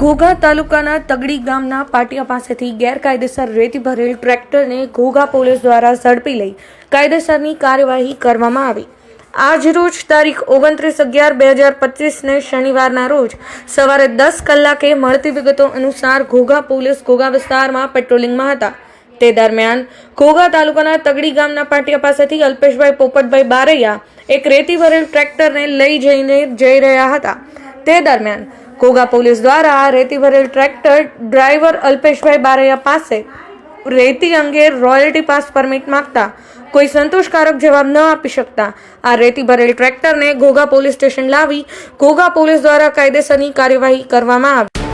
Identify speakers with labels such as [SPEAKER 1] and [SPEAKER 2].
[SPEAKER 1] ઘોઘા તાલુકાના તગડી ગામના પાટિયા પાસેથી ગેરકાયદેસર રેતી ભરેલ ટ્રેક્ટરને ઘોઘા પોલીસ દ્વારા ઝડપી લઈ કાયદેસરની કાર્યવાહી કરવામાં આવી। આજરોજ તારીખ 29/11/2025 ને શનિવારના રોજ સવારે 10 કલાકે મળતી વિગતો અનુસાર ઘોઘા પોલીસ ઘોઘા વિસ્તારમાં પેટ્રોલિંગમાં હતા। તે દરમિયાન ઘોઘા તાલુકાના તગડી ગામના પાટિયા પાસેથી અલ્પેશભાઈ પોપટભાઈ બારૈયા એક રેતી ભરેલ ટ્રેક્ટરને લઈ જઈ રહ્યા હતા। તે દરમિયાન ઘોઘા પોલીસ દ્વારા રેતી ભરેલ ટ્રેક્ટર ડ્રાઈવર અલ્પેશભાઈ બારૈયા પાસે રેતી અંગે રોયલ્ટી પાસ પરમિટ માંગતા કોઈ સંતોષકારક જવાબ ન આપી શકતા આ રેતી ભરેલ ટ્રેક્ટરને ઘોઘા પોલીસ સ્ટેશન લાવી ઘોઘા પોલીસ દ્વારા કાયદેસરની કાર્યવાહી કરવામાં આવી।